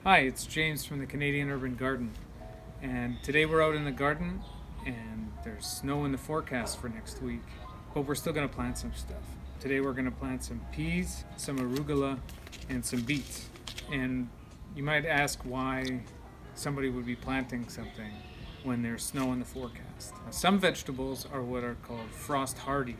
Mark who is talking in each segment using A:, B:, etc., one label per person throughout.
A: Hi, it's James from the Canadian Urban Garden, and today we're out in the garden and there's snow in the forecast for next week, but we're still going to plant some stuff. Today we're going to plant some peas, some arugula, and some beets. And you might ask why somebody would be planting something when there's snow in the forecast. Now, some vegetables are what are called frost hardy.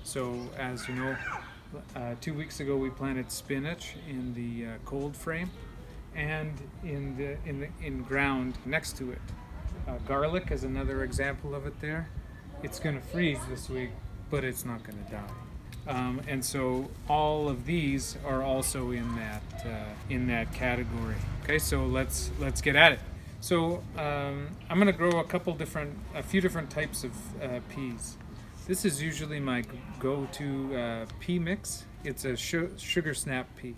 A: So as you know, 2 weeks ago we planted spinach in the cold frame and in ground next to it. Garlic is another example of it there. It's going to freeze this week, but it's not going to die. And so all of these are also in that category. Okay, so let's get at it. So I'm going to grow a few different types of peas. This is usually my go-to pea mix. It's a sugar snap pea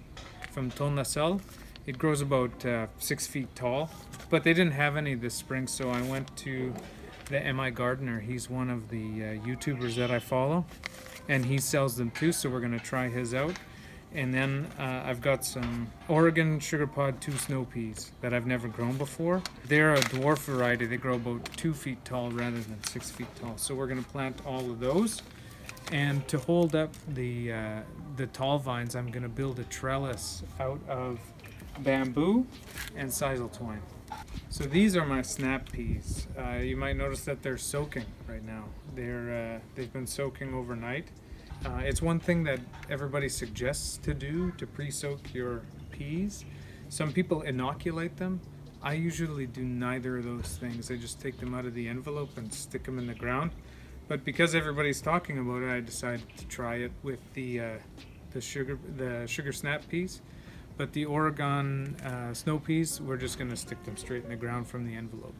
A: from Ton La Salle. It grows about 6 feet tall, but they didn't have any this spring, so I went to the MI Gardener. He's one of the YouTubers that I follow, and he sells them too, so we're going to try his out. And then I've got some Oregon Sugar Pod 2 snow peas that I've never grown before. They're a dwarf variety. They grow about 2 feet tall rather than 6 feet tall. So we're going to plant all of those. And to hold up the tall vines, I'm going to build a trellis out of bamboo and sisal twine. So these are my snap peas. You might notice that they're soaking right now. They've been soaking overnight. It's one thing that everybody suggests to do to pre-soak your peas. Some people inoculate them. I usually do neither of those things. I just take them out of the envelope and stick them in the ground. But because everybody's talking about it, I decided to try it with the sugar snap peas. But the Oregon snow peas, we're just going to stick them straight in the ground from the envelope.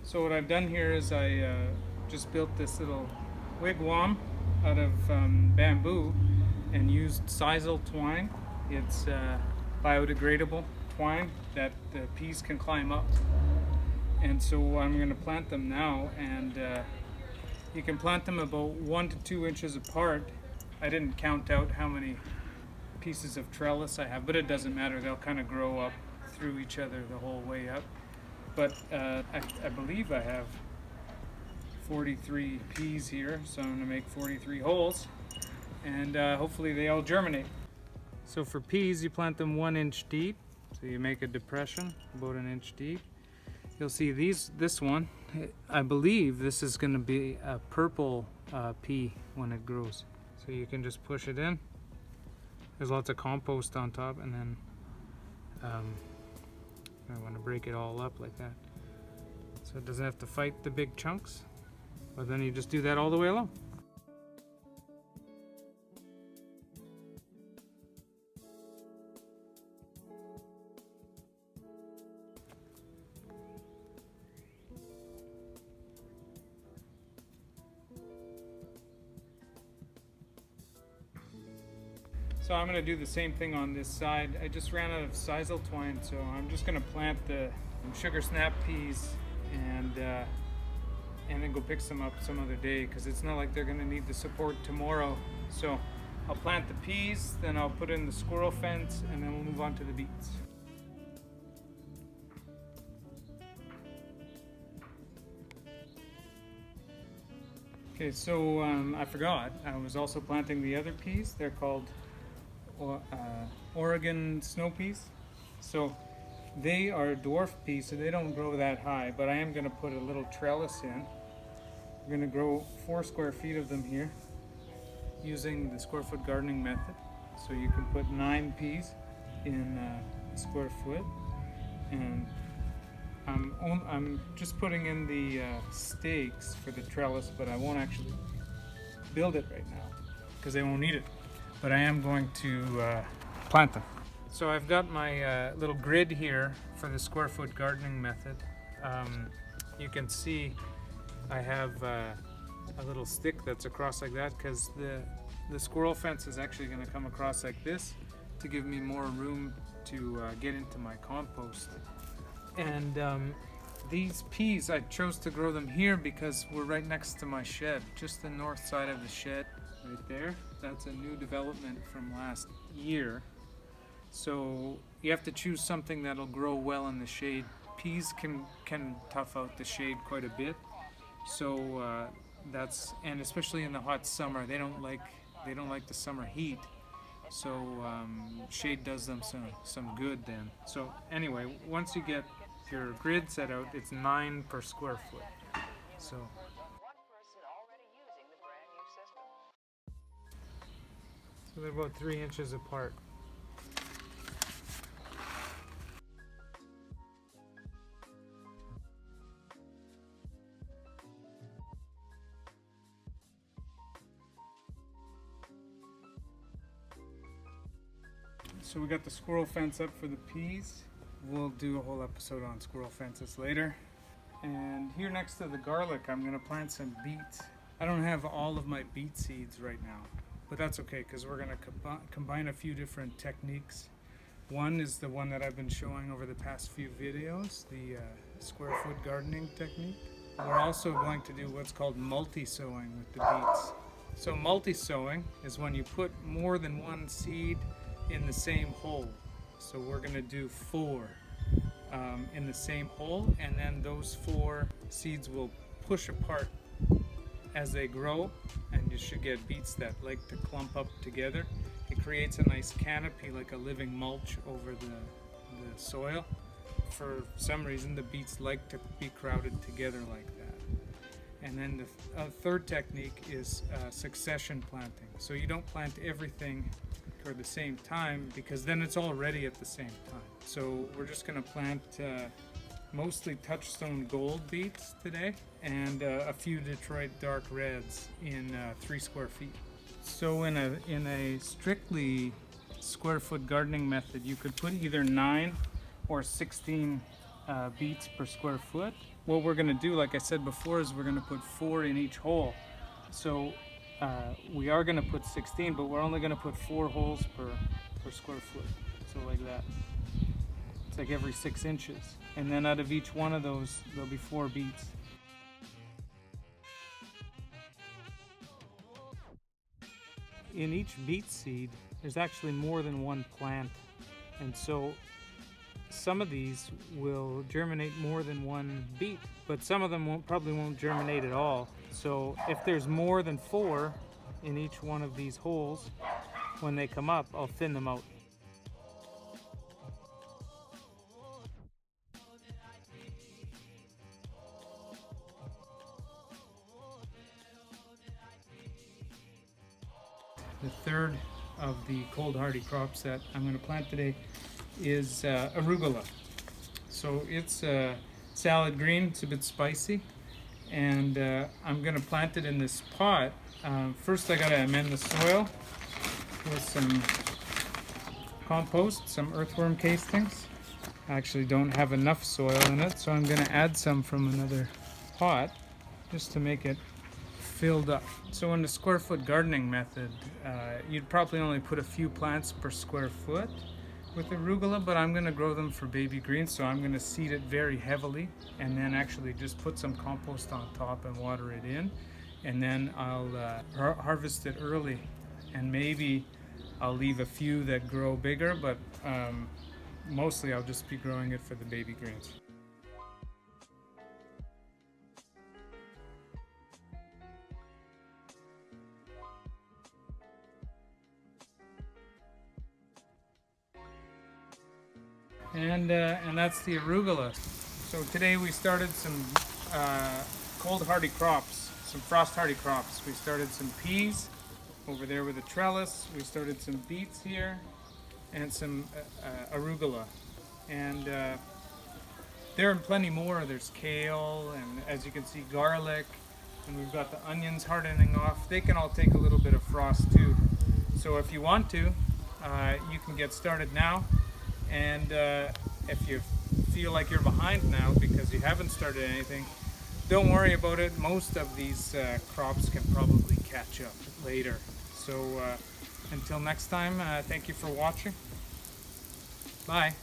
A: So what I've done here is I just built this little wigwam out of bamboo and used sisal twine. It's biodegradable twine that the peas can climb up. And so I'm going to plant them now, and you can plant them about 1 to 2 inches apart. I didn't count out how many pieces of trellis I have, but it doesn't matter. They'll kind of grow up through each other the whole way up. But I believe I have 43 peas here, so I'm going to make 43 holes, and hopefully they all germinate. So for peas, you plant them 1 inch deep, so you make a depression about 1 inch deep. You'll see this one, I believe this is going to be a purple pea when it grows. So you can just push it in. There's lots of compost on top, and then I want to break it all up like that, so it doesn't have to fight the big chunks, but then you just do that all the way along. So I'm going to do the same thing on this side. I just ran out of sisal twine, so I'm just going to plant the sugar snap peas and then go pick some up some other day, because it's not like they're going to need the support tomorrow. So I'll plant the peas, then I'll put in the squirrel fence, and then we'll move on to the beets. Okay, so I forgot. I was also planting the other peas. They're called Oregon snow peas. So they are dwarf peas, so they don't grow that high, but I am going to put a little trellis in. I'm going to grow 4 square feet of them here using the square foot gardening method. So you can put 9 peas in a square foot, and I'm just putting in the stakes for the trellis, but I won't actually build it right now because they won't need it. But I am going to plant them. So I've got my little grid here for the square foot gardening method. You can see I have a little stick that's across like that because the squirrel fence is actually going to come across like this to give me more room to get into my compost. And these peas, I chose to grow them here because we're right next to my shed, just the north side of the shed right there. That's a new development from last year. So you have to choose something that'll grow well in the shade. Peas can tough out the shade quite a bit. So and especially in the hot summer, they don't like the summer heat. So shade does them some good then. So anyway, once you get your grid set out, it's 9 per square foot. So they're about 3 inches apart. So we got the squirrel fence up for the peas. We'll do a whole episode on squirrel fences later. And here next to the garlic, I'm going to plant some beets. I don't have all of my beet seeds right now, but that's okay because we're going to combine a few different techniques. One is the one that I've been showing over the past few videos, the square foot gardening technique. We're also going to do what's called multi-sowing with the beets. So multi-sowing is when you put more than one seed in the same hole. So we're going to do 4 in the same hole, and then those 4 seeds will push apart as they grow, and you should get beets that like to clump up together. It creates a nice canopy, like a living mulch over the soil. For some reason, the beets like to be crowded together like that. And then the third technique is succession planting. So you don't plant everything at the same time because then it's all ready at the same time. So we're just going to plant mostly Touchstone Gold beets today and a few Detroit Dark Reds in 3 square feet. So in a strictly square foot gardening method, you could put either 9 or 16 beets per square foot. What we're going to do, like I said before, is we're going to put 4 in each hole. So we are going to put 16, but we're only going to put 4 holes per square foot. So like that. It's like every 6 inches. And then out of each one of those, there'll be 4 beets. In each beet seed, there's actually more than one plant. And so some of these will germinate more than one beet, but some of them probably won't germinate at all. So if there's more than 4 in each one of these holes, when they come up, I'll thin them out. The third of the cold hardy crops that I'm going to plant today is arugula. So it's a salad green, it's a bit spicy, and I'm going to plant it in this pot. First I got to amend the soil with some compost, some earthworm castings. I actually don't have enough soil in it, so I'm going to add some from another pot just to make it filled up. So in the square foot gardening method, you'd probably only put a few plants per square foot with arugula, but I'm going to grow them for baby greens, so I'm going to seed it very heavily and then actually just put some compost on top and water it in, and then I'll harvest it early, and maybe I'll leave a few that grow bigger, but mostly I'll just be growing it for the baby greens. and that's the arugula. So today we started some cold hardy crops, some frost hardy crops. We started some peas over there with a trellis. We started some beets here and some arugula. And there are plenty more. There's kale and, as you can see, garlic. And we've got the onions hardening off. They can all take a little bit of frost too. So if you want to, you can get started now. And if you feel like you're behind now because you haven't started anything, don't worry about it. Most of these crops can probably catch up later. So until next time, thank you for watching. Bye.